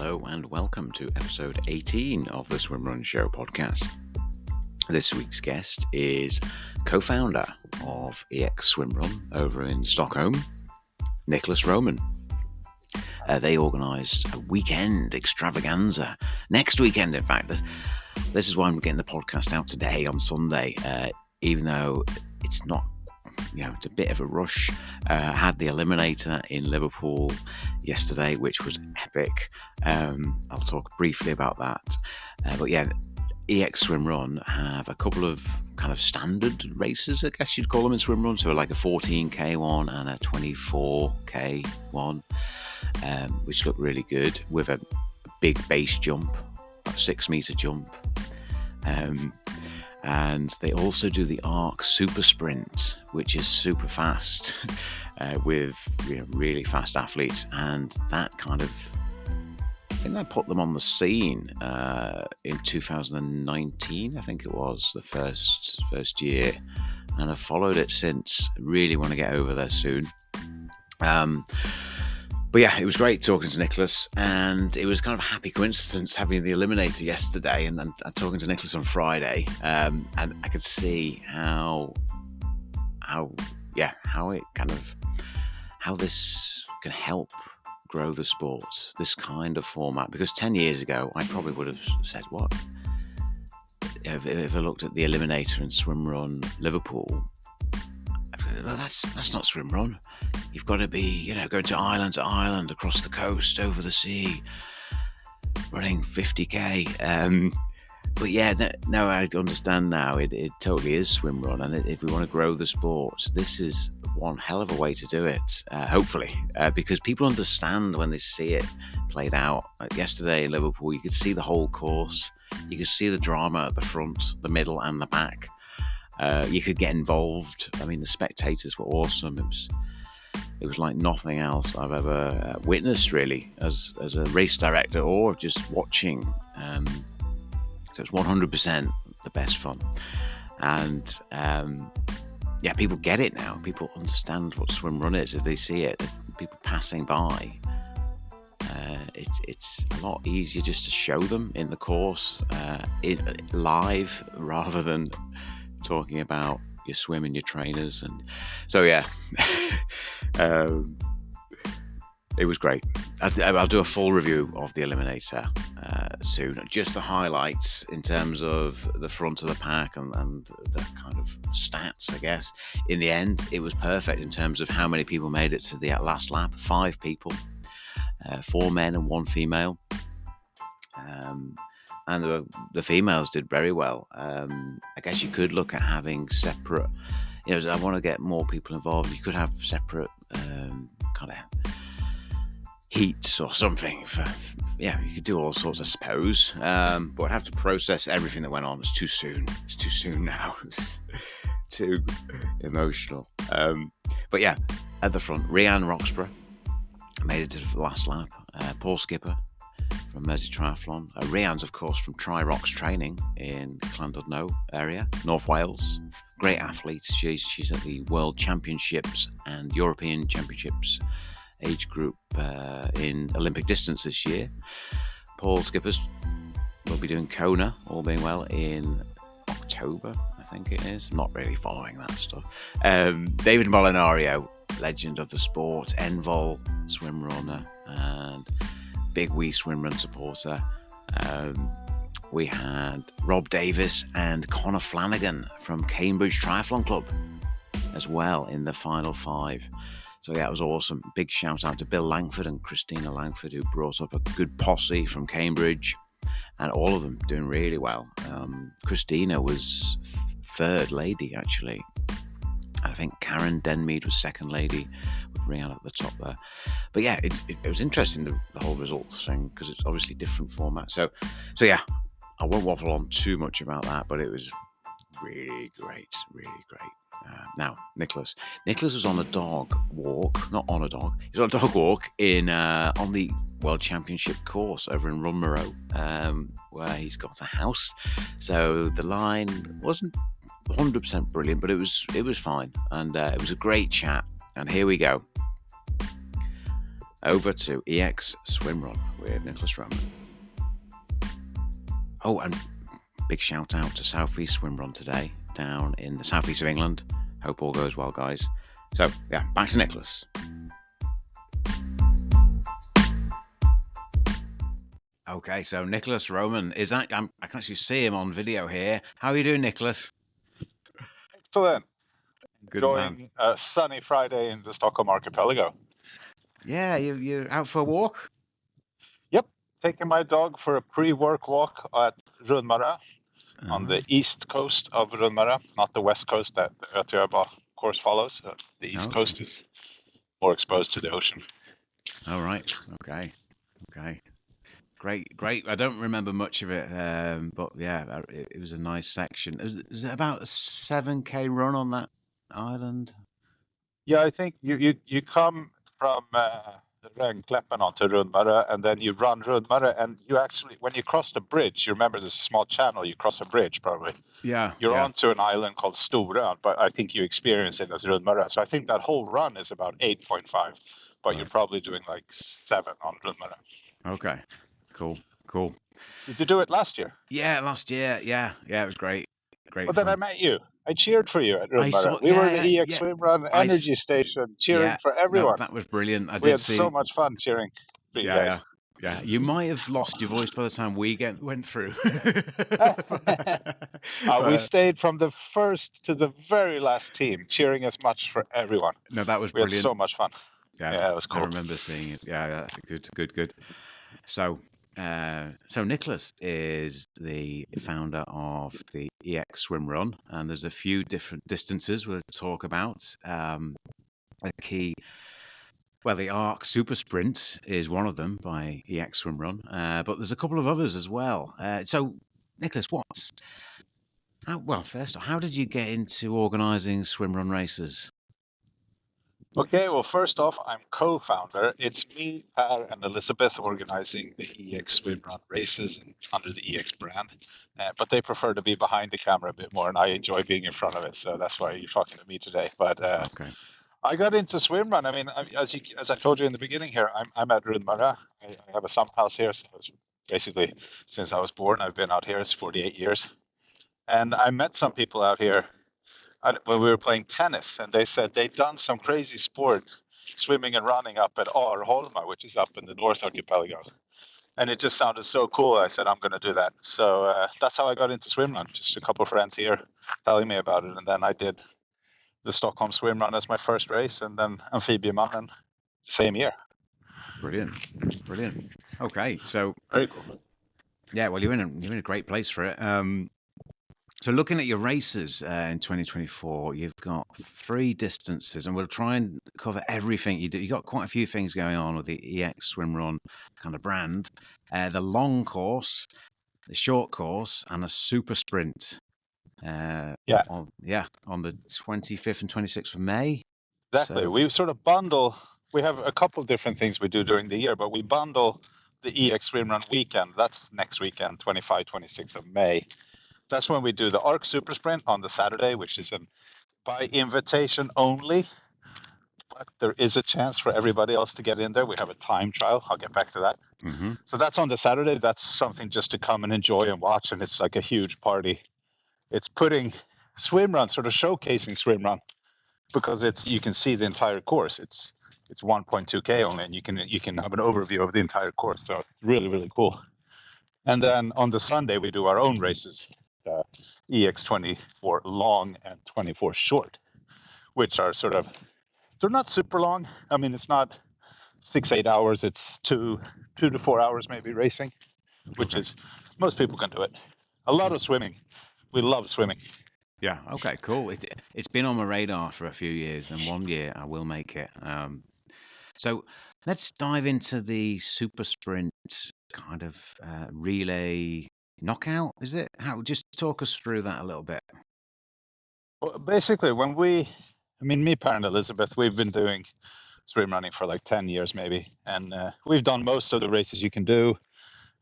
Hello and welcome to episode 18 of the Swimrun Show podcast. This week's guest is co-founder of Swimrun over in Stockholm, Nicholas Roman. They organised a weekend extravaganza. Next weekend, in fact. This is why I'm getting the podcast out today on Sunday, even though it's not, it's a bit of a rush. Had the Eliminator in Liverpool yesterday, which was epic. I'll talk briefly about that. But yeah, Swimrun have a couple of kind of standard races, I guess you'd call them in swimrun. So like a 14k one and a 24k one, which look really good with a big base jump, a 6 meter jump. And they also do the Arc Super Sprint, which is super fast with really fast athletes. And that I think that put them on the scene in 2019, I think it was, the first year. And I've followed it since. Really want to get over there soon. But yeah, it was great talking to Nicholas, and it was kind of a happy coincidence having the Eliminator yesterday and talking to Nicholas on Friday. And I could see how this can help grow the sport, this kind of format. Because 10 years ago, I probably would have said, what? If I looked at the Eliminator and Swimrun Liverpool, well, that's not swimrun. You've got to be, going to island, across the coast, over the sea, running 50k. But yeah, no, I understand now. It totally is swimrun, and if we want to grow the sport, this is one hell of a way to do it. Hopefully, because people understand when they see it played out. Like yesterday in Liverpool, you could see the whole course. You could see the drama at the front, the middle, and the back. You could get involved. I mean, the spectators were awesome. It was like nothing else I've ever witnessed, really, as a race director or just watching. So it's 100% the best fun. And people get it now. People understand what swimrun is. If they see it, people passing by, it's a lot easier just to show them in the course, live, rather than talking about your swim and your trainers. And so it was great. I'll do a full review of the Eliminator soon. Just the highlights in terms of the front of the pack and the kind of stats, I guess. In the end, it was perfect in terms of how many people made it to the last lap. 5 people, 4 men and 1 female. And the females did very well. I guess you could look at having separate, I want to get more people involved. You could have separate kind of heats or something. You could do all sorts, I suppose. But I'd have to process everything that went on. It's too soon. It's too soon now. It's too emotional. But yeah, at the front, Rhian Roxburgh made it to the last lap. Paul Skipper from Mersey Triathlon. Rhian's, of course, from Tri-Rox Training in Llandudno area, North Wales. Great athlete. She's at the World Championships and European Championships age group in Olympic distance this year. Paul Skippers will be doing Kona, all being well, in October, I think it is. Not really following that stuff. David Molinario, legend of the sport, Envol swim runner, and big WeSwimrun supporter. We had Rob Davis and Connor Flanagan from Cambridge Triathlon Club as well in the final 5. So yeah, it was awesome. Big shout out to Bill Langford and Christina Langford, who brought up a good posse from Cambridge, and all of them doing really well. Christina was 3rd lady, actually. I think Karen Denmead was 2nd lady, with Rhian at the top there. But yeah, it was interesting, the whole results thing, because it's obviously different format. So yeah, I won't waffle on too much about that, but it was really great, really great. Now, Nicholas was on a dog walk, not on a dog. He's on a dog walk on the World Championship course over in Runmorow, where he's got a house. So the line wasn't 100% brilliant, but it was fine, and it was a great chat. And here we go. over to EX Swimrun with Nicholas Roman. Oh, and big shout out to Southeast Swimrun today, down in the southeast of England. Hope all goes well, guys. So, yeah, back to Nicholas. Okay, so Nicholas Roman is I can actually see him on video here. How are you doing, Nicholas? Excellent. Good man. Enjoying a sunny Friday in the Stockholm archipelago. Yeah, you're out for a walk? Yep, taking my dog for a pre-work walk at Rundmara on the east coast of Rundmara, not the west coast that the Ötjöba course follows. The east coast is more exposed to the ocean. All right. Okay. Great. I don't remember much of it, but yeah, it was a nice section. Was it about a 7K run on that island? Yeah, I think you come from Rängkläppen onto Rundmara, and then you run Rundmara, and you actually, when you cross the bridge, you remember there's a small channel, you cross a bridge probably. Yeah. You're onto an island called Storön, but I think you experience it as Rundmara. So I think that whole run is about 8.5, but you're probably doing like 7 on Rundmara. Okay. Cool. Did you do it last year? Yeah, last year. Yeah, it was great. Well, fun. then I met you. I cheered for you at Rundmara. We were in the EX Swimrun energy station cheering for everyone. No, that was brilliant. We had so much fun cheering for you guys. Yeah, you might have lost your voice by the time we went through. We stayed from the first to the very last team, cheering as much for everyone. No, that was brilliant. We had so much fun. Yeah, it was cool. I remember seeing it. Yeah, good. So Nicholas is the founder of the EX Swimrun, and there's a few different distances we'll talk about. The ARC Super Sprint is one of them by EX Swimrun, but there's a couple of others as well. So, Nicholas, first, how did you get into organising swimrun races? Okay, well, first off, I'm co-founder. It's me, Per, and Elizabeth organizing the EX Swimrun races under the EX brand, but they prefer to be behind the camera a bit more, and I enjoy being in front of it, so that's why you're talking to me today. But okay. I got into swimrun. I mean, as I told you in the beginning here, I'm at Rundmara. I have a summer house here, so basically since I was born, I've been out here. It's 48 years, and I met some people out here when we were playing tennis, and they said they'd done some crazy sport, swimming and running up at Arholma, which is up in the North Archipelago. And it just sounded so cool. I said, I'm going to do that. So that's how I got into swimrun. Just a couple of friends here telling me about it. And then I did the Stockholm Swimrun as my first race, and then Amphibiemannen the same year. Brilliant. Okay, so very cool. Yeah, well, you're in a great place for it. So looking at your races in 2024, you've got 3 distances, and we'll try and cover everything you do. You've got quite a few things going on with the EX Swimrun kind of brand. The long course, the short course, and a super sprint. On the 25th and 26th of May. Exactly. So we sort of bundle. We have a couple of different things we do during the year, but we bundle the EX Swimrun weekend. That's next weekend, 25th, 26th of May. That's when we do the ARC Super Sprint on the Saturday, which is by invitation only. But there is a chance for everybody else to get in there. We have a time trial. I'll get back to that. Mm-hmm. So that's on the Saturday. That's something just to come and enjoy and watch, and it's like a huge party. It's putting swimrun, sort of showcasing swimrun, because you can see the entire course. It's 1.2K only, and you can have an overview of the entire course. So it's really, really cool. And then on the Sunday we do our own races, EX24 long and 24 short, which are they're not super long. I mean, it's not 6-8 hours. It's 2 to 4 hours maybe racing, which is most people can do it. A lot of swimming. We love swimming. Yeah. Okay. Cool. It's been on my radar for a few years, and one year I will make it. So let's dive into the super sprint kind of relay knockout. Is it? Just talk us through that a little bit. Well, basically, me, Per, and Elizabeth, we've been doing swim running for like 10 years maybe, and we've done most of the races you can do.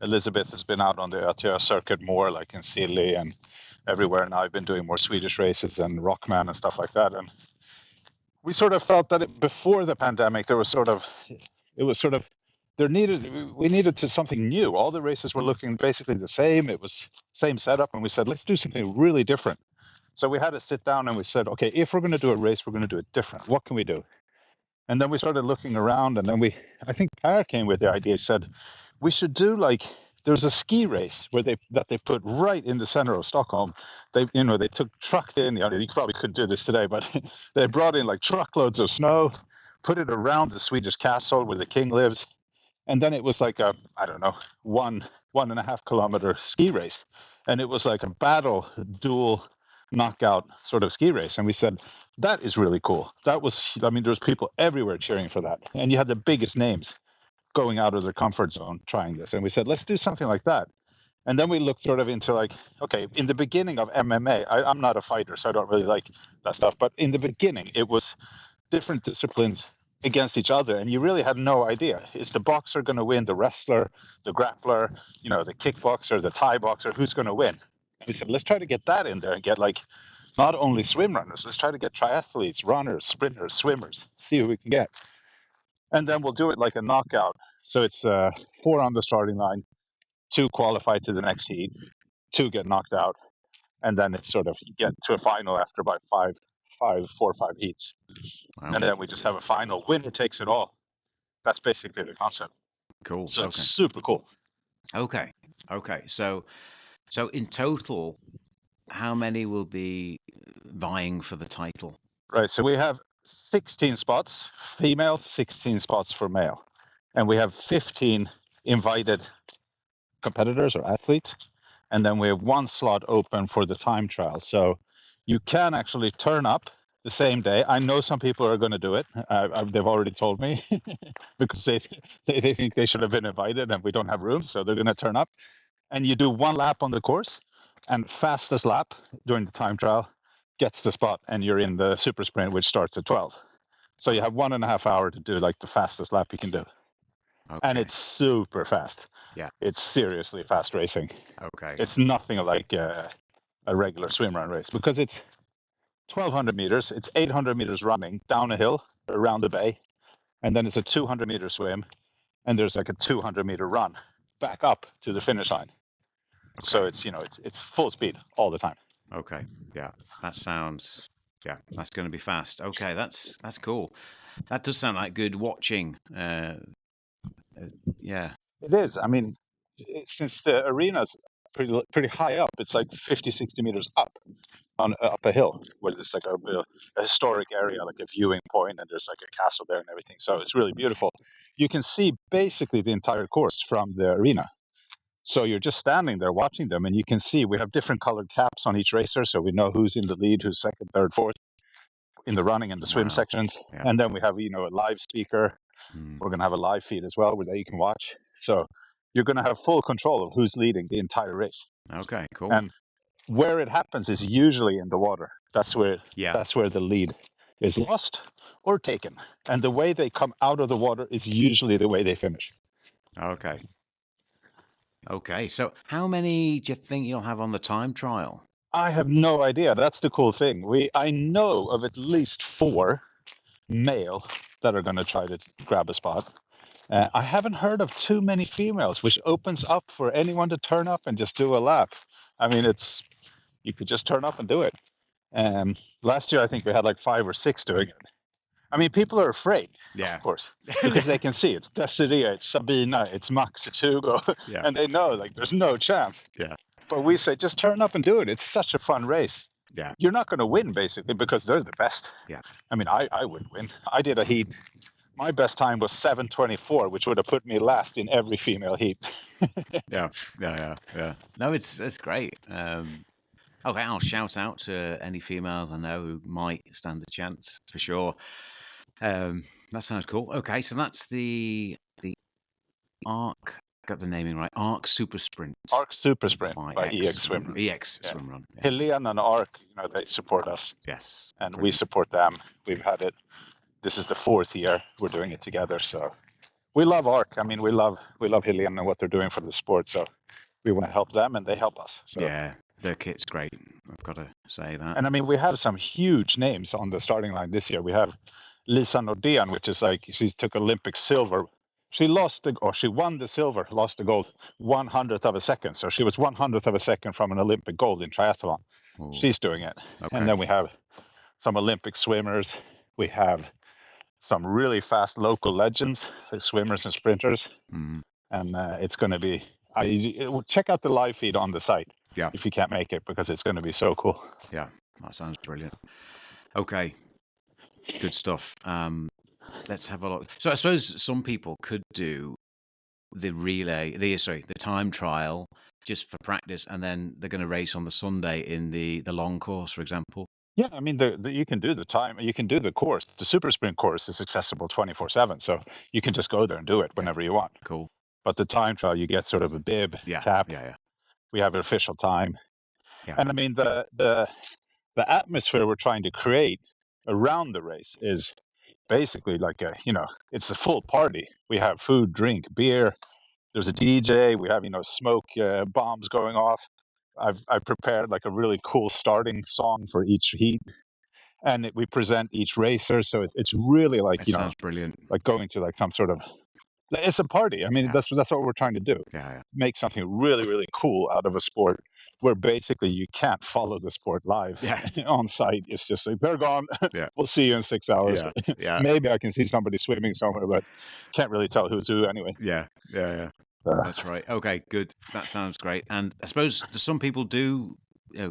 Elizabeth has been out on the Ötjö circuit more, like in Silly and everywhere. Now I've been doing more Swedish races and Rockman and stuff like that. And we sort of felt that before the pandemic, there was sort of It was sort of we needed to something new. All the races were looking basically the same. It was same setup, and we said, let's do something really different. So we had to sit down and we said, okay, if we're going to do a race, we're going to do it different. What can we do? And then we started looking around, and then I think Per came with the idea. Said we should do there's a ski race that they put right in the center of Stockholm. They trucked in. You probably couldn't do this today, but they brought in like truckloads of snow, put it around the Swedish castle where the king lives, and then it was like a, I don't know, 1.5 kilometer ski race, and it was like a dual knockout sort of ski race. And we said, that is really cool. There was people everywhere cheering for that. And you had the biggest names going out of their comfort zone trying this. And we said, let's do something like that. And then we looked sort of into okay, in the beginning of MMA, I'm not a fighter, so I don't really like that stuff. But in the beginning, it was different disciplines against each other. And you really had no idea. Is the boxer going to win, the wrestler, the grappler, the kickboxer, the Thai boxer, who's going to win? We said, let's try to get that in there and get not only swim runners, let's try to get triathletes, runners, sprinters, swimmers, see who we can get. And then we'll do it like a knockout. So it's 4 on the starting line, 2 qualify to the next heat, 2 get knocked out. And then it's sort of, you get to a final after about 4 or 5 heats. Wow. And then we just have a final. Winner takes it all. That's basically the concept. Cool. So It's super cool. Okay. So in total, how many will be vying for the title? Right. So we have 16 spots, female, 16 spots for male. And we have 15 invited competitors or athletes. And then we have 1 slot open for the time trial. So you can actually turn up the same day. I know some people are going to do it. They've already told me because they think they should have been invited and we don't have room. So they're going to turn up. And you do 1 lap on the course, and fastest lap during the time trial gets the spot, and you're in the super sprint, which starts at 12. So you have 1.5 hours to do the fastest lap you can do. Okay. And it's super fast. Yeah. It's seriously fast racing. Okay. It's nothing like a regular swim run race because it's 1,200 meters. It's 800 meters running down a hill around the bay. And then it's a 200-meter swim. And there's a 200-meter run back up to the finish line. Okay. So it's full speed all the time. Okay. Yeah. That's going to be fast. Okay. That's cool. That does sound like good watching. Yeah. It is. I mean, since the arena's pretty high up, it's 50, 60 meters up a hill where there's a historic area, like a viewing point, and there's a castle there and everything. So it's really beautiful. You can see basically the entire course from the arena. So you're just standing there watching them, and you can see we have different colored caps on each racer, so we know who's in the lead, who's second, third, fourth in the running and the swim sections. Yeah. And then we have a live speaker. We're going to have a live feed as well where you can watch. So you're going to have full control of who's leading the entire race. Okay, cool. And where it happens is usually in the water. That's where the lead is lost or taken. And the way they come out of the water is usually the way they finish. Okay, so how many do you think you'll have on the time trial? I have no idea. That's the cool thing. I know of at least 4 male that are going to try to grab a spot. I haven't heard of too many females, which opens up for anyone to turn up and just do a lap. I mean, you could just turn up and do it. Last year, I think we had 5 or 6 doing it. I mean, people are afraid, of course, because they can see it's Desidia, it's Sabina, it's Max, it's Hugo, and they know there's no chance. Yeah. But we say, just turn up and do it. It's such a fun race. Yeah. You're not going to win, basically, because they're the best. Yeah. I mean, I wouldn't win. I did a heat. My best time was 7:24, which would have put me last in every female heat. Yeah. No, it's great. Okay, I'll shout out to any females I know who might stand a chance for sure. That sounds cool. Okay, so that's the Arc. Got the naming right. Arc Super Sprint. Arc Super Sprint by EX Swimrun. EX Swimrun. Yes. Helene and Arc, they support us. Yes. And brilliant. We support them. We've had it. This is the 4th year we're doing it together. So we love Arc. I mean, we love Helene and what they're doing for the sport. So we want to help them, and they help us. So. Yeah, their kit's great. I've got to say that. And I mean, we have some huge names on the starting line this year. We have Lisa Nordén, which is she took Olympic silver she she won the silver, lost the gold 100th of a second. So she was 100th of a second from an Olympic gold in triathlon. Ooh, She's doing it. okay. And then we have some Olympic swimmers. We have some really fast local legends, like swimmers and sprinters. Mm, And it's going to be, check out the live feed on the site yeah, if you can't make it, because it's going to be so cool. yeah. That sounds brilliant. Okay, good stuff. Let's have a look. So I suppose some people could do the time trial just for practice, and then they're going to race on the Sunday in the long course, for example. Yeah, I mean, you can do the time, you can do the course. The super sprint course is accessible 24/7, so you can just go there and do it whenever you want. Cool. But the time trial, you get sort of a bib, cap. Yeah. We have an official time, Yeah. and I mean the atmosphere we're trying to create around the race is basically like it's a full party. We have food, drink, beer. There's a DJ. We have smoke bombs going off. I've prepared like a really cool starting song for each heat, and we present each racer. So it's really like That sounds brilliant. like going to like some sort of, it's a party. I mean, that's what we're trying to do. Yeah. Make something really, really cool out of a sport where basically you can't follow the sport live on site. It's just like, they're gone. Yeah. We'll see you in 6 hours. Yeah. Maybe I can see somebody swimming somewhere, but can't really tell who's who anyway. Yeah. That's right. Okay, good. That sounds great. And I suppose some people do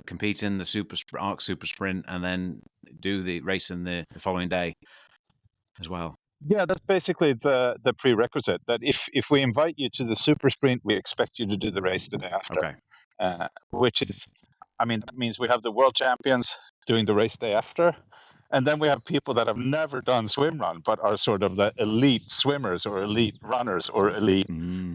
compete in the Arc Super Sprint and then do the race in the following day as well. Yeah, that's basically the prerequisite. That if we invite you to the super sprint, we expect you to do the race the day after. Okay. Which is, I mean, that means we have the world champions doing the race day after, and then we have people that have never done swim run but are sort of the elite swimmers or elite runners or elite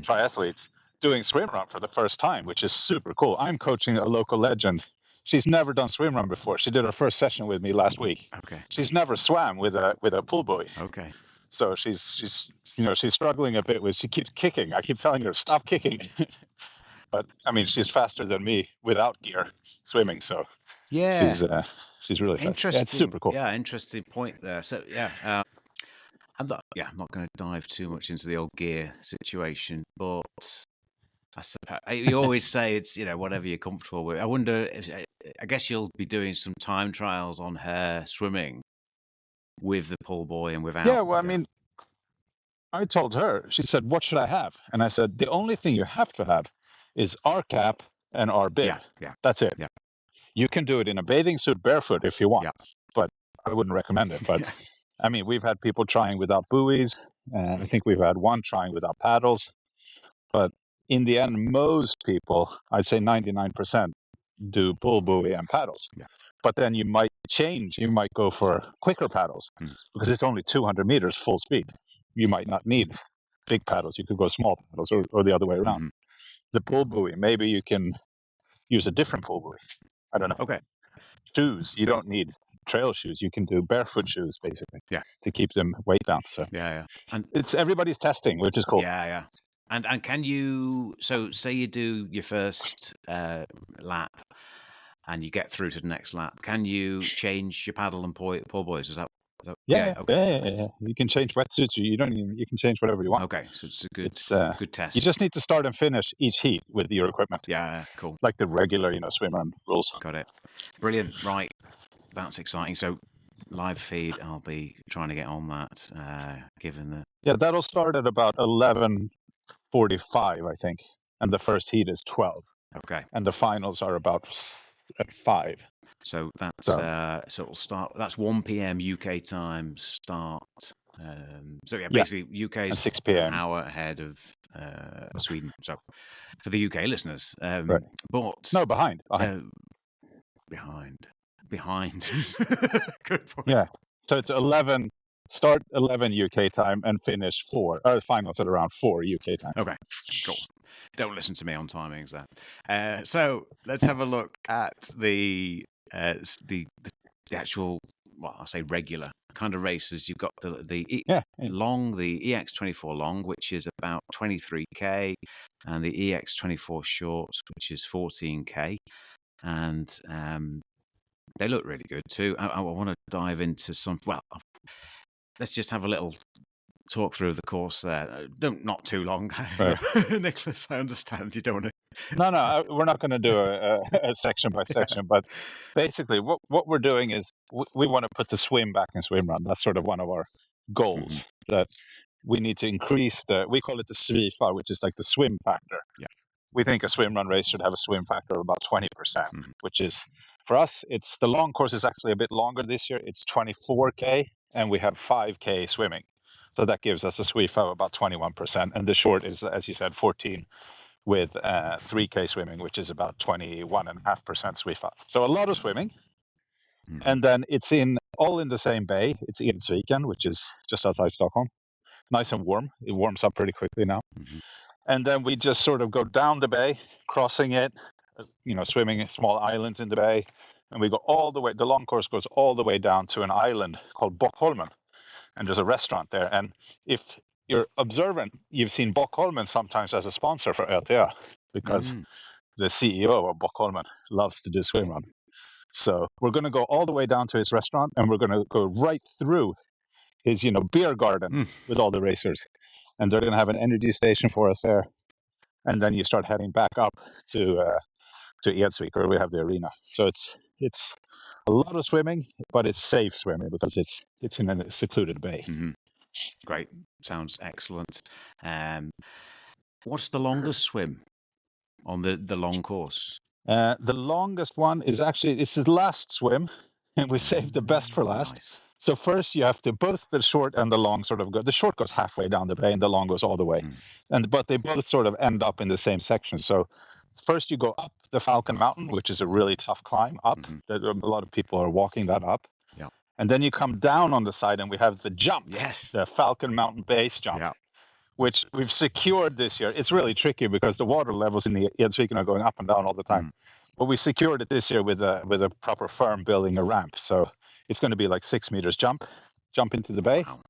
triathletes doing swim run for the first time, which is super cool. I'm coaching a local legend. She's never done swim run before. She did her first session with me last week. Okay. She's never swam with a pool buoy. Okay. So she's struggling a bit with, she keeps kicking. I keep telling her, stop kicking. But I mean, she's faster than me without gear swimming. So yeah, she's really fast. Interesting. Yeah, it's super cool. Yeah, interesting point there. So yeah, I'm not going to dive too much into the old gear situation, but I suppose you always say it's whatever you're comfortable with. I wonder. I guess you'll be doing some time trials on her swimming with the pull buoy and without. Yeah, well, I mean, I told her. She said, "What should I have?" And I said, "The only thing you have to have is our cap and our bib. Yeah. That's it. Yeah. You can do it in a bathing suit barefoot if you want, but I wouldn't recommend it. But I mean, we've had people trying without buoys, and I think we've had one trying without paddles. But in the end, most people, I'd say 99%, do pull buoy and paddles. Yeah. But then you might change. You might go for quicker paddles because it's only 200 meters full speed. You might not need big paddles. You could go small paddles or the other way around. The pull buoy, maybe you can use a different pull buoy. I don't know. Okay. Shoes, you don't need trail shoes. You can do barefoot shoes, basically, to keep them weight down. So and it's everybody's testing, which is cool. Yeah. And can you, so say you do your first lap and you get through to the next lap, can you change your paddle and pull buoys? Is that yeah. You can change wetsuits. You can change whatever you want. Okay, so it's good test. You just need to start and finish each heat with your equipment. Yeah, cool. Like the regular, swim run rules. Got it. Brilliant. Right, that's exciting. So live feed, I'll be trying to get on that. Given the that'll start at about 11:45, I think, and the first heat is 12. Okay. And the finals are about at 5. So that's so it'll start. That's 1 p.m. UK time start. So basically UK is 6 p.m. an hour ahead of Sweden. So for the UK listeners, right. But no, behind. Behind. Good point. Yeah. So it's 11. Start 11 UK time and finish 4. Or finals at around 4 UK time. Okay, cool. Don't listen to me on timings there. So let's have a look at the actual, well, I'll say regular kind of races. You've got the long, the EX24 long, which is about 23k, and the EX24 short, which is 14k, and they look really good too. I want to dive into some. Well, let's just have a little talk through the course there. Don't not too long, Right. Nicholas. I understand you don't want No, we're not going to do a section by section, but basically, what we're doing is we want to put the swim back in swim run. That's sort of one of our goals. That we need to increase we call it the SVIFA, which is like the swim factor. Yeah. We think a swim run race should have a swim factor of about 20%, which is, for us, it's the long course is actually a bit longer this year. It's 24K, and we have 5K swimming. So that gives us a SVIFA of about 21%. And the short is, as you said, 14 with 3K swimming, which is about 21.5% SVIFA. So a lot of swimming. And then it's all in the same bay. It's Edsviken, which is just outside Stockholm. Nice and warm. It warms up pretty quickly now. And then we just sort of go down the bay, crossing it, swimming small islands in the bay. And we go all the way, the long course goes all the way down to an island called Bockholmen. And there's a restaurant there. And if you're observant, you've seen Bockholmen sometimes as a sponsor for ÖTÖ, because the CEO of Bockholmen loves to do swimrun. So we're going to go all the way down to his restaurant, and we're going to go right through his, beer garden with all the racers. And they're going to have an energy station for us there. And then you start heading back up to Edsvik, where we have the arena. So it's a lot of swimming, but it's safe swimming because it's in a secluded bay. Great. Sounds excellent. What's the longest swim on the long course? The longest one is actually, it's the last swim, and we saved the best for last. Nice. So first you have to, both the short and the long sort of go, the short goes halfway down the bay and the long goes all the way. But they both sort of end up in the same section. So first you go up the Falcon Mountain, which is a really tough climb up. A lot of people are walking that up. Yeah. And then you come down on the side and we have the jump. Yes. The Falcon Mountain base jump. Yeah. Which we've secured this year. It's really tricky because the water levels in the Edsviken are going up and down all the time. But we secured it this year with a proper firm building a ramp. So it's going to be like 6 meters jump into the bay. Wow.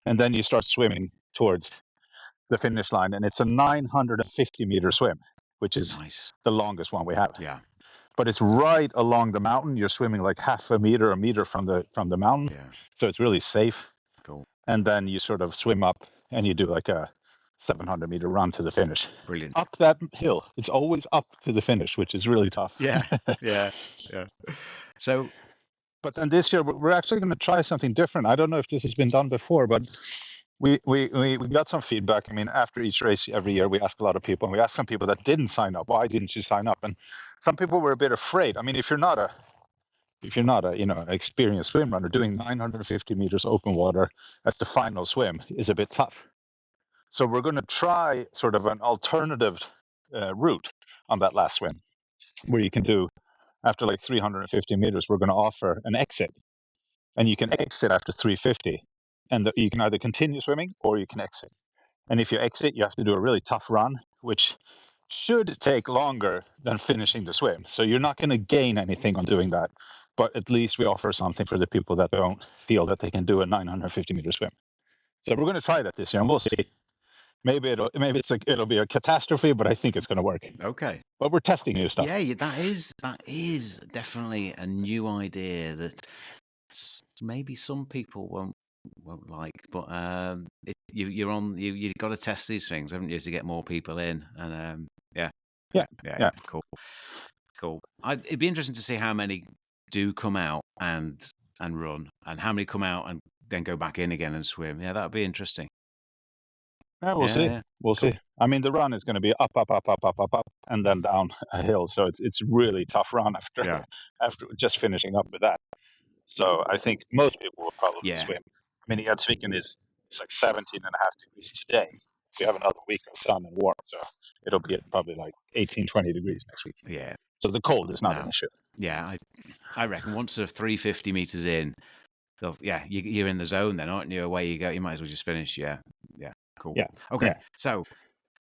And then you start swimming towards the finish line. And it's a 950-meter swim, which is the longest one we have. Yeah. But it's right along the mountain. You're swimming like half a meter from the mountain. Yeah. So it's really safe. Cool. And then you sort of swim up and you do like a 700-meter run to the finish. Brilliant. Up that hill. It's always up to the finish, which is really tough. Yeah. So, but then this year we're actually going to try something different. I don't know if this has been done before, but we got some feedback. I mean, after each race every year, we ask a lot of people, and we asked some people that didn't sign up. Why didn't you sign up? And some people were a bit afraid. I mean, if you're not an experienced swim runner, doing 950 meters open water as the final swim is a bit tough. So we're going to try sort of an alternative route on that last swim, where you can do, after like 350 meters, we're going to offer an exit. And you can exit after 350. And you can either continue swimming or you can exit. And if you exit, you have to do a really tough run, which should take longer than finishing the swim. So you're not going to gain anything on doing that. But at least we offer something for the people that don't feel that they can do a 950-meter swim. So we're going to try that this year, and we'll see. Maybe it'll be a catastrophe, but I think it's going to work. Okay. But we're testing new stuff. Yeah, that is definitely a new idea that maybe some people won't like, but you've got to test these things, haven't you, to get more people in? And yeah. Cool. It'd be interesting to see how many do come out and run, and how many come out and then go back in again and swim. Yeah, that'd be interesting. Yeah, we'll see. Yeah. We'll see. I mean, the run is going to be up, and then down a hill. So it's really tough run after just finishing up with that. So I think most people will probably swim. I mean, Edsviken it's like 17.5 degrees today. We have another week of sun and warm, so it'll be at probably like 18, 20 degrees next week. Yeah. So the cold is not an issue. Yeah, I reckon once sort of 350 meters in, you're in the zone then, aren't you? Away you go. You might as well just finish. Yeah. Cool. Yeah. Okay. Yeah. So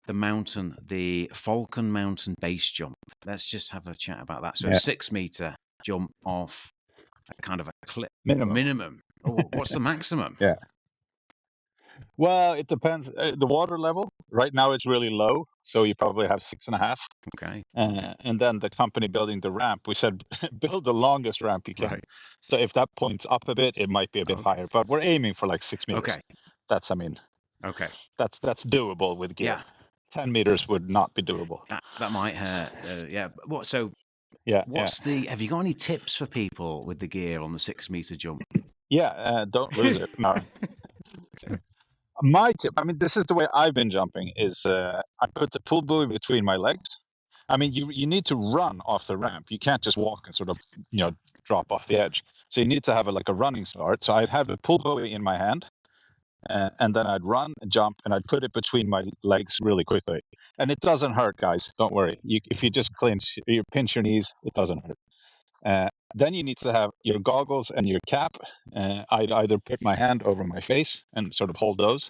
the Falcon Mountain base jump. Let's just have a chat about that. So 6 meter jump off a kind of a cliff. Minimum. What's the maximum? Yeah. Well, it depends. The water level right now is really low, so you probably have 6.5. Okay. And then the company building the ramp, we said build the longest ramp you can. Right. So if that points up a bit, it might be a bit higher, but we're aiming for like 6 meters. Okay. That's, I mean, Okay. That's doable with gear. Yeah. 10 meters would not be doable. That might hurt. Yeah. What? So Yeah, yeah, what's the? Have you got any tips for people with the gear on the 6 meter jump? yeah. Don't lose it. No. My tip, I mean, this is the way I've been jumping, is I put the pull buoy between my legs. I mean, you need to run off the ramp. You can't just walk and sort of, drop off the edge. So you need to have like a running start. So I'd have a pull buoy in my hand, and then I'd run and jump, and I'd put it between my legs really quickly. And it doesn't hurt, guys. Don't worry. If you just you pinch your knees, it doesn't hurt. Then you need to have your goggles and your cap. I'd either put my hand over my face and sort of hold those,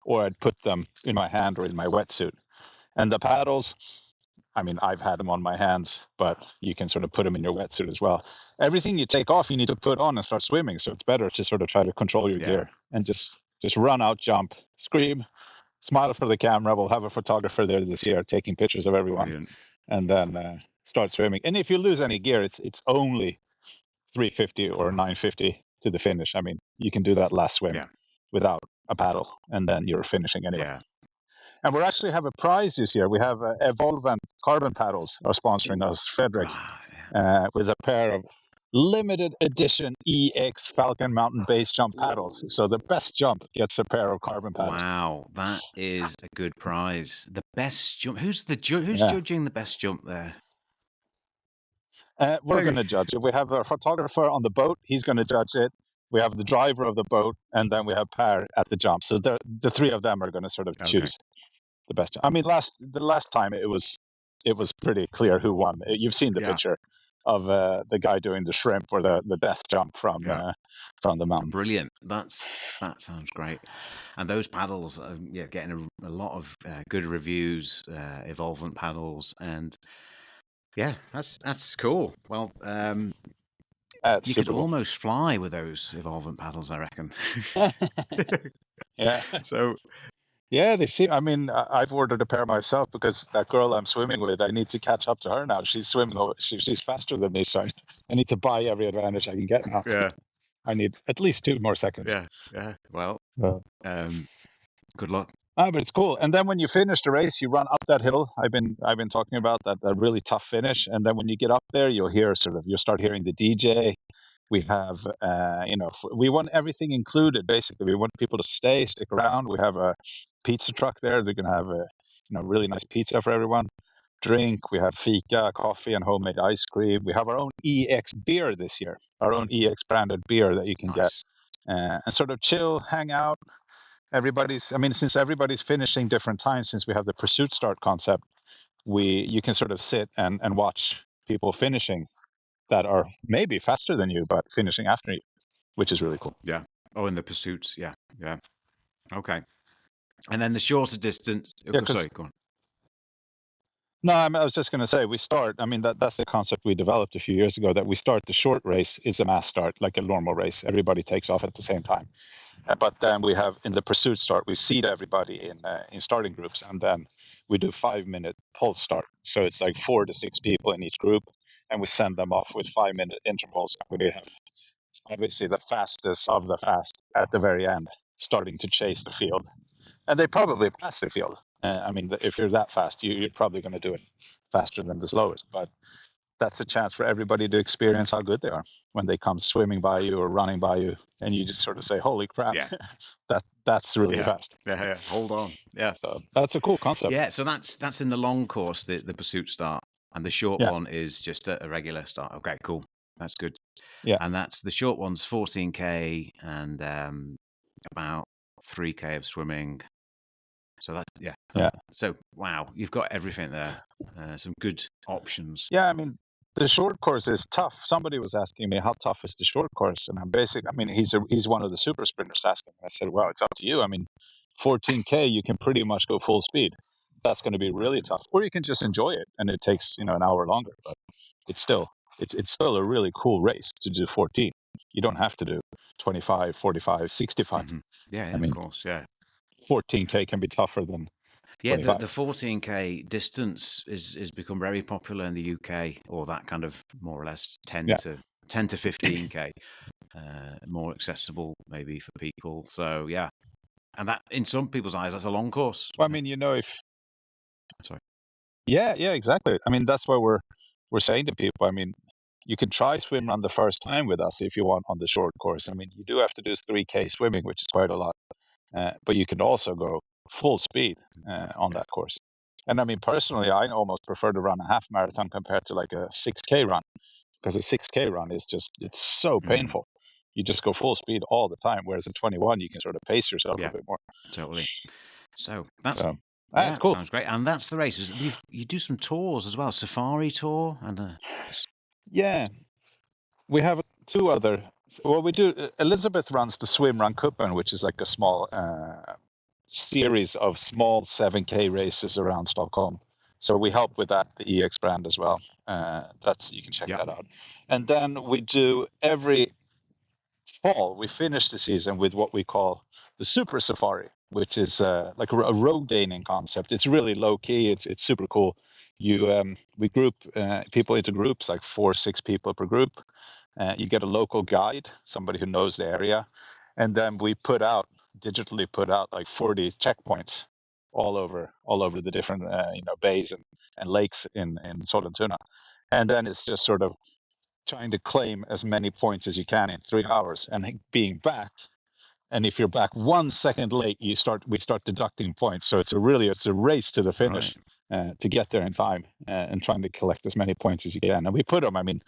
or I'd put them in my hand or in my wetsuit. And the paddles, I mean, I've had them on my hands, but you can sort of put them in your wetsuit as well. Everything you take off, you need to put on and start swimming. So it's better to sort of try to control your gear and just run out, jump, scream, smile for the camera. We'll have a photographer there this year taking pictures of everyone. Brilliant. And then start swimming. And if you lose any gear, it's only 350 or 950 to the finish. I mean, you can do that last swim without a paddle, and then you're finishing anyway. Yeah. And we actually have a prize this year. We have Evolvent Carbon Paddles are sponsoring us, Frederick, with a pair of limited edition EX Falcon Mountain Base Jump paddles. So the best jump gets a pair of carbon paddles. Wow, that is a good prize. The best jump. Who's judging the best jump there? We're going to judge it. We have a photographer on the boat. He's going to judge it. We have the driver of the boat, and then we have Per at the jump. So the three of them are going to sort of choose the best jump. I mean, the last time it was pretty clear who won. You've seen the picture of the guy doing the shrimp or the death jump from the mountain. Brilliant. That sounds great. And those paddles, getting a lot of good reviews. Evolvent paddles, and yeah, that's cool. Well, you could almost fly with those Evolvent paddles, I reckon. Yeah. So. Yeah, they see. I mean, I've ordered a pair myself because that girl I'm swimming with, I need to catch up to her now. She's swimming over. She's faster than me, so I need to buy every advantage I can get now. Yeah. I need at least 2 more seconds. Yeah. Well, good luck. But it's cool. And then when you finish the race, you run up that hill. I've been talking about that really tough finish. And then when you get up there, you'll start hearing the DJ. We have, we want everything included. Basically, we want people to stick around. We have a pizza truck there. They're going to have a, really nice pizza for everyone. Drink. We have fika, coffee, and homemade ice cream. We have our own EX beer this year. Our own EX branded beer that you can get, and sort of chill, hang out. Since everybody's finishing different times, since we have the pursuit start concept, you can sort of sit and watch people finishing that are maybe faster than you, but finishing after you, which is really cool. Yeah. Oh, and the pursuits. Yeah. Okay. And then the shorter distance. Sorry, go on. No, I was just going to say that's the concept we developed a few years ago, that we start the short race is a mass start, like a normal race. Everybody takes off at the same time. But then we have, in the pursuit start, we seed everybody in starting groups, and then we do 5-minute pulse start. So it's like 4 to 6 people in each group, and we send them off with 5-minute intervals. We have obviously the fastest of the fast at the very end, starting to chase the field. And they probably pass the field. If you're that fast, you're probably going to do it faster than the slowest. But that's a chance for everybody to experience how good they are when they come swimming by you or running by you, and you just sort of say, "Holy crap, that's really fast." Yeah. Hold on. Yeah. So that's a cool concept. Yeah. So that's in the long course, the pursuit start, and the short one is just a regular start. Okay, cool. That's good. Yeah. And that's the short one's 14K and about 3K of swimming. So that yeah. So wow, you've got everything there. Some good options. Yeah, the short course is tough. Somebody was asking me, how tough is the short course? And he's one of the super sprinters asking. I said, well, it's up to you. 14K, you can pretty much go full speed. That's going to be really tough. Or you can just enjoy it, and it takes, an hour longer. But it's still a really cool race to do 14. You don't have to do 25, 45, 65. Mm-hmm. Yeah, of course, yeah. 14K can be tougher than 25. The 14K distance is become very popular in the UK, or that kind of more or less 10 to 15K, more accessible maybe for people. So yeah, And that, in some people's eyes, that's a long course. Well, I mean, if Sorry. yeah, exactly. I mean, that's why we're saying to people. I mean, you can try swim run the first time with us if you want on the short course. I mean, you do have to do 3K swimming, which is quite a lot, but you can also go full speed on Yeah. that course. And I mean, personally, I almost prefer to run a half marathon compared to like a 6K run, because a 6K run is it's so Mm. painful. You just go full speed all the time, whereas a 21, you can sort of pace yourself a Yeah, bit more. totally. So that's So it's yeah, cool. sounds great. And that's the races. You do some tours as well, safari tour and Yeah, we have two other. Well, we do. Elizabeth runs the Swimrun Cupen, which is like a small series of small 7K races around Stockholm. So we help with that, the EX brand as well. That's you can check yeah. that out. And then we do every fall. We finish the season with what we call the Super Safari, which is like a road gaining concept. It's really low key. It's super cool. We group people into groups, like 4, 6 people per group. You get a local guide, somebody who knows the area, and then we digitally put out like 40 checkpoints all over the different bays and lakes in Sollentuna, and then it's just sort of trying to claim as many points as you can in 3 hours and being back. And if you're back 1 second late, we start deducting points. So it's a race to the Right. finish to get there in time and trying to collect as many points as you can. And we put them. I mean,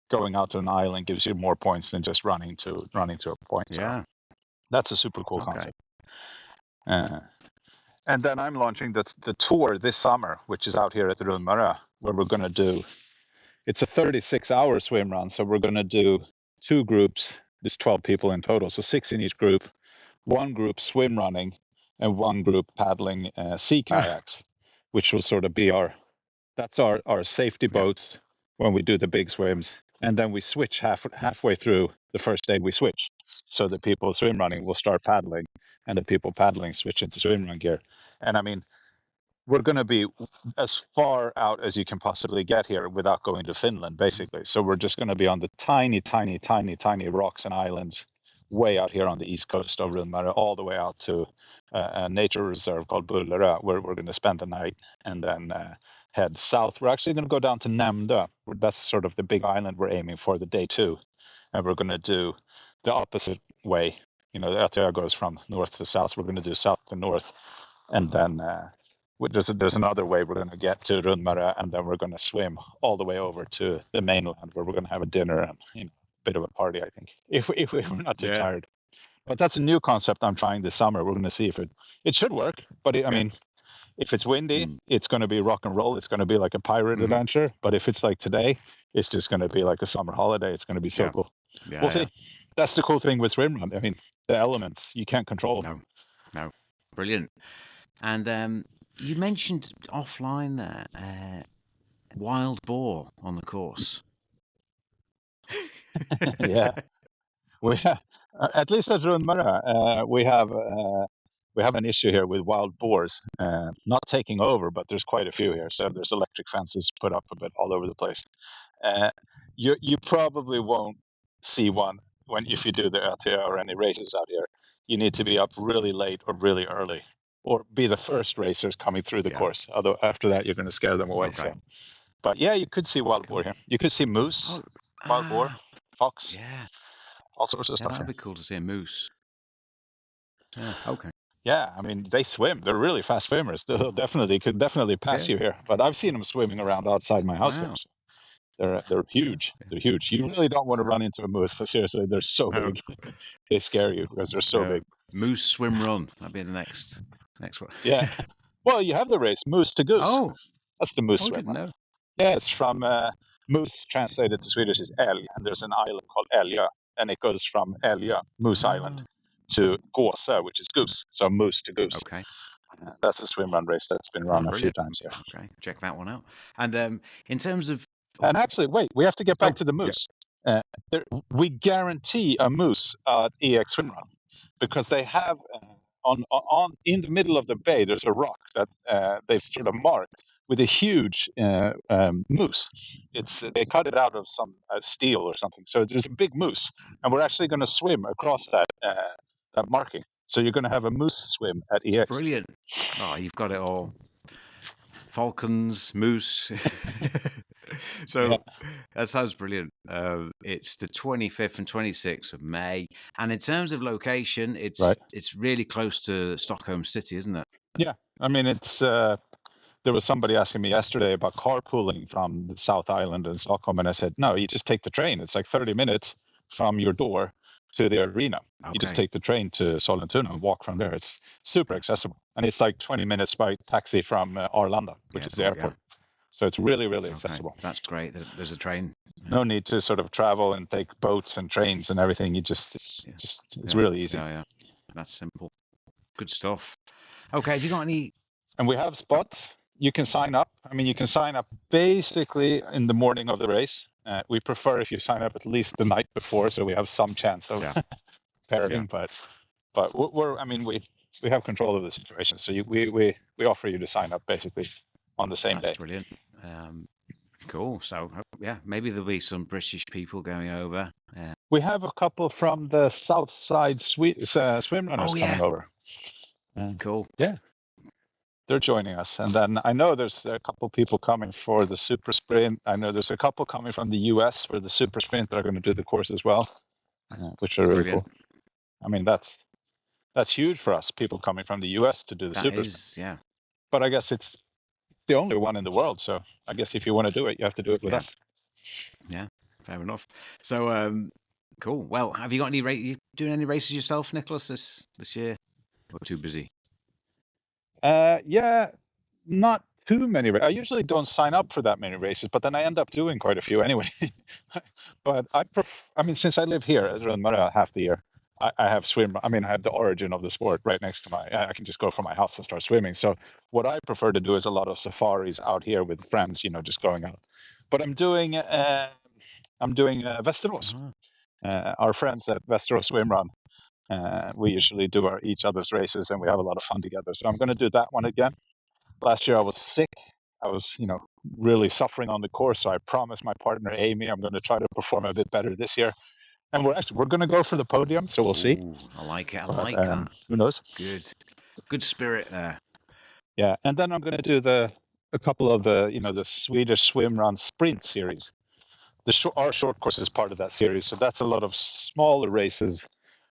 going out to an island gives you more points than just running to a point. Yeah. So that's a super cool Okay. concept. And then I'm launching the tour this summer, which is out here at the Rundmara, where we're going to do. It's a 36-hour swim run, so we're going to do 2 groups. There's 12 people in total, so 6 in each group. 1 group swim running, and 1 group paddling sea kayaks, which will sort of be that's our safety Yeah. boats when we do the big swims. And then we switch halfway through the first day. We switch, so the people swim running will start paddling, and the people paddling switch into swim run gear. And I mean, we're going to be as far out as you can possibly get here without going to Finland, basically. So we're just going to be on the tiny rocks and islands way out here on the east coast of Rundmara, all the way out to a nature reserve called Bullerö, where we're going to spend the night and then head south. We're actually going to go down to Nämdö. That's sort of the big island we're aiming for, the day 2. And we're going to do the opposite way. The Ötterö goes from north to south. We're going to do south to north. And then there's another way we're going to get to Rundmara, and then we're going to swim all the way over to the mainland, where we're going to have a dinner and a bit of a party, I think, if we're not too Yeah. tired. But that's a new concept I'm trying this summer. We're going to see if it should work. But I mean, if it's windy, it's going to be rock and roll. It's going to be like a pirate adventure. But if it's like today, it's just going to be like a summer holiday. It's going to be so cool. Yeah. We'll see. That's the cool thing with Swimrun. I mean, the elements, you can't control them. No. Brilliant. And you mentioned offline there, wild boar on the course. Yeah. We at least at Rundmara, we have an issue here with wild boars, not taking over, but there's quite a few here. So there's electric fences put up a bit all over the place. You probably won't see one if you do the ÖTÖ or any races out here. You need to be up really late or really early, or be the first racers coming through the course. Although after that, you're going to scare them away. Okay. So. But yeah, you could see wild boar here. You could see moose, wild boar, fox. Yeah. All sorts of stuff. That'd be cool to see a moose. Yeah. Okay. Yeah, I mean, they swim. They're really fast swimmers. Could definitely pass you here. But I've seen them swimming around outside my house. Wow. They're huge. They're huge. You really don't want to run into a moose. Seriously, they're so big. They scare you because they're so big. Moose swim run. That'd be the next one. Yeah. Well, you have the race Moose to Goose. Oh, that's the moose I swim. didn't know. Yeah, it's from moose translated to Swedish is älg, and there's an island called Älgö, and it goes from Älgö, Moose Island, to Gåsa, which is goose. So Moose to Goose. Okay. That's a swim run race that's been run a few times here. Okay, check that one out. And in terms of... And actually, wait, we have to get back to the moose. Yeah. We guarantee a moose at EX Swimrun, because they have on in the middle of the bay, there's a rock that they've sort of marked with a huge moose. They cut it out of some steel or something. So there's a big moose, and we're actually going to swim across that marking. So you're going to have a moose swim at EX. Brilliant. Oh, you've got it all. Falcons, moose. So that sounds brilliant. It's the 25th and 26th of May. And in terms of location, it's really close to Stockholm City, isn't it? Yeah. I mean, it's there was somebody asking me yesterday about carpooling from the South Island in Stockholm, and I said, no, you just take the train. It's like 30 minutes from your door to the arena. Okay. You just take the train to Sollentuna and walk from there. It's super accessible. And it's like 20 minutes by taxi from Arlanda, which is the airport. Yeah. So it's really, really accessible. That's great. There's a train. No need to sort of travel and take boats and trains and everything. It's really easy. Yeah. That's simple. Good stuff. Okay, have you got any? And we have spots. You can sign up. I mean, you can sign up basically in the morning of the race. We prefer if you sign up at least the night before, so we have some chance of parroting. Yeah. But we have control of the situation. So we offer you to sign up basically on the same day. That's brilliant. Cool. So maybe there'll be some British people going over. We have a couple from the South Side Swimrunners coming over. Cool. Yeah. They're joining us. And then I know there's a couple people coming for the Super Sprint. I know there's a couple coming from the US for the Super Sprint that are going to do the course as well, which are really cool. I mean, that's huge for us, people coming from the US to do the Super Sprint. Yeah. But I guess it's the only one in the world. So I guess if you want to do it, you have to do it with us. Yeah, fair enough. So, cool. Well, have you got you doing any races yourself, Nicholas, this year? Or too busy? Yeah, not too many. I usually don't sign up for that many races, but then I end up doing quite a few anyway. But since I live here half the year, I have swim. I mean, I have the origin of the sport right next to I can just go from my house and start swimming. So what I prefer to do is a lot of safaris out here with friends, just going out. But I'm doing Västerås. Our friends at Västerås Swimrun. We usually do each other's races, and we have a lot of fun together. So I'm going to do that one again. Last year I was sick. I was, really suffering on the course. So I promised my partner Amy I'm going to try to perform a bit better this year. And we're going to go for the podium. So we'll see. I like it. I like that. Who knows? Good spirit there. Yeah, and then I'm going to do a couple of the Swedish Swimrun Sprint series. Our short course is part of that series. So that's a lot of smaller races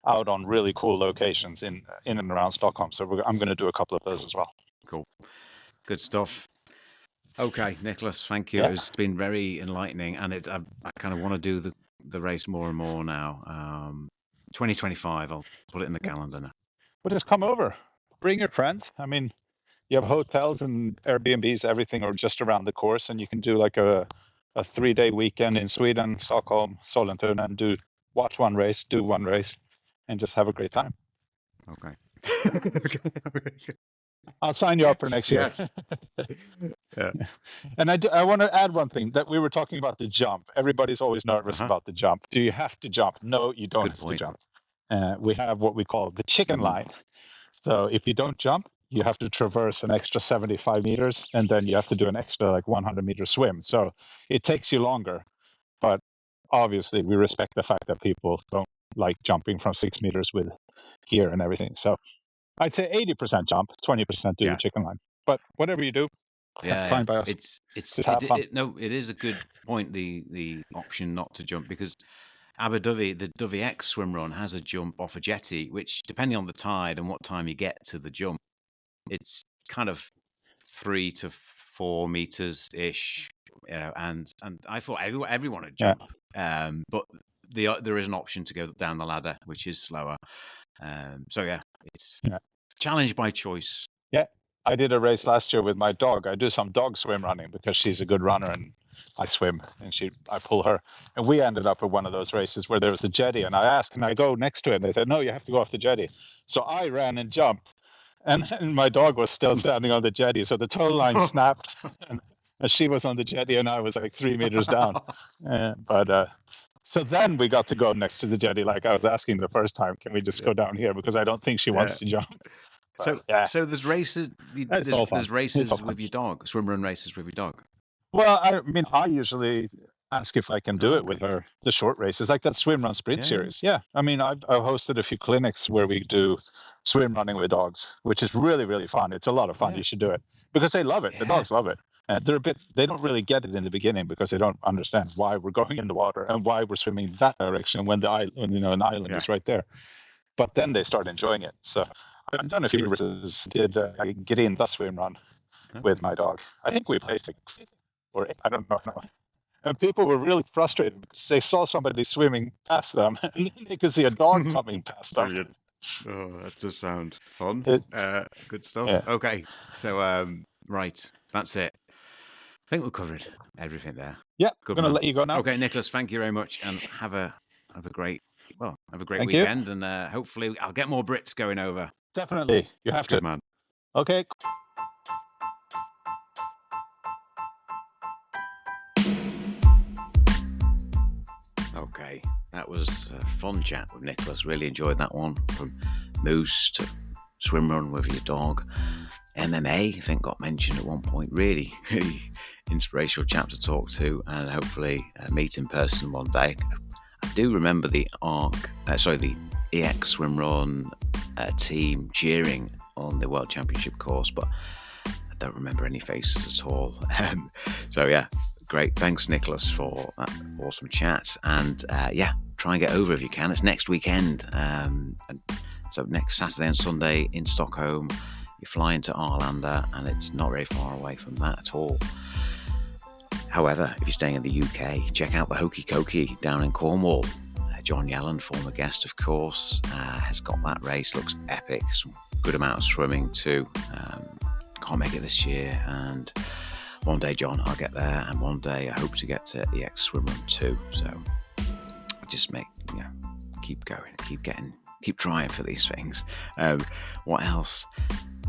out on really cool locations in and around Stockholm. So I'm going to do a couple of those as well. Cool. Good stuff. Okay, Nicholas, thank you. Yeah. It's been very enlightening, and I kind of want to do the race more and more now. 2025, I'll put it in the calendar now. Well, just come over. Bring your friends. I mean, you have hotels and Airbnbs, everything are just around the course, and you can do like a 3-day weekend in Sweden, Stockholm, Sollentuna, and watch one race, do one race, and just have a great time. Okay. I'll sign you up for next year. Yes. Yeah. And I want to add one thing that we were talking about the jump. Everybody's always nervous about the jump. Do you have to jump? No, you don't have to jump. We have what we call the chicken line. So if you don't jump, you have to traverse an extra 75 meters, and then you have to do an extra 100-meter swim. So it takes you longer, but obviously we respect the fact that people don't like jumping from 6 meters with gear and everything. So I'd say 80% jump, 20% do the chicken line. But whatever you do, fine by us. It is a good point, the option not to jump, because Abu Dhabi, the Dhabi X swim run has a jump off a jetty, which depending on the tide and what time you get to the jump, it's kind of 3 to 4 meters ish, and I thought everyone would jump, but there is an option to go down the ladder, which is slower. It's challenge by choice. Yeah, I did a race last year with my dog. I do some dog swim running because she's a good runner and I swim, and I pull her. And we ended up at one of those races where there was a jetty, and I asked, can I go next to it? And they said, no, you have to go off the jetty. So I ran and jumped, and my dog was still standing on the jetty. So the tow line snapped, and she was on the jetty, and I was 3 meters down. So then we got to go next to the jetty, like I was asking the first time, can we just go down here? Because I don't think she wants to jump. But, so there's races. There's races with your dog, swimrun races with your dog. Well, I usually ask if I can do it with her, the short races, like that Swimrun Sprint series. Yeah, I've hosted a few clinics where we do swim running with dogs, which is really, really fun. It's a lot of fun. Yeah. You should do it because they love it. The Yeah. dogs love it. And they don't really get it in the beginning because they don't understand why we're going in the water and why we're swimming that direction when an island Yeah. is right there. But then they start enjoying it. So I've done a few races. Did get in the swim run with my dog. I think we placed like 5th or 8th, I don't know. And people were really frustrated because they saw somebody swimming past them and they could see a dog coming past them. Brilliant. Oh, that does sound fun. It- Good stuff. Yeah. Okay, so right, that's it. I think we've covered everything there. Yeah, Good I'm gonna man. let you go now. Okay, Nicholas, thank you very much, and have a great Thank you. weekend, and hopefully I'll get more Brits going over. Definitely, you have Good to. man. Okay. Okay, that was a fun chat with Nicholas. Really enjoyed that one. From Moose to Swimrun with your dog. MMA, I think, got mentioned at one point. Really, really inspirational chap to talk to, and hopefully meet in person one day. I do remember the EX Swimrun team cheering on the World Championship course, but I don't remember any faces at all. So yeah, great. Thanks, Nicholas, for that awesome chat. And try and get over if you can. It's next weekend. And so next Saturday and Sunday in Stockholm. You're flying to Arlanda, and it's not very far away from that at all. However, if you're staying in the UK, check out the Hokey Cokey down in Cornwall. John Yellen, former guest, of course, has got that race. Looks epic. Some good amount of swimming too. Can't make it this year, and one day, John, I'll get there, and one day I hope to get to EX Swimrun too. So just keep going, keep trying for these things. What else?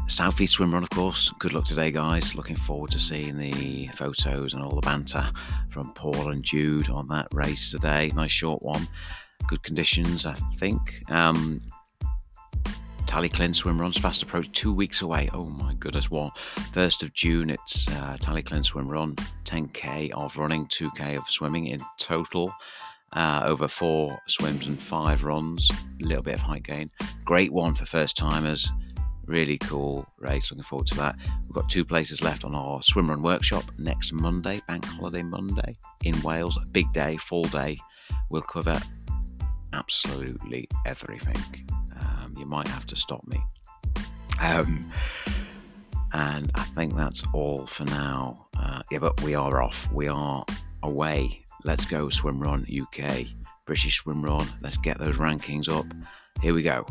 Southeast Swimrun, of course. Good luck today, guys. Looking forward to seeing the photos and all the banter from Paul and Jude on that race today. Nice short one. Good conditions, I think. Tallyclin Swimrun's fast approach, 2 weeks away. Oh my goodness, 1st of June, it's Tallyclin Swimrun, 10k of running, 2k of swimming in total. Over 4 swims and 5 runs, a little bit of height gain. Great one for first timers. Really cool race, looking forward to that. We've got 2 places left on our Swimrun workshop next Monday, Bank Holiday Monday in Wales. Big day, full day. We'll cover absolutely everything. You might have to stop me. And I think that's all for now. But we are off. We are away. Let's go Swimrun UK, British Swimrun. Let's get those rankings up. Here we go.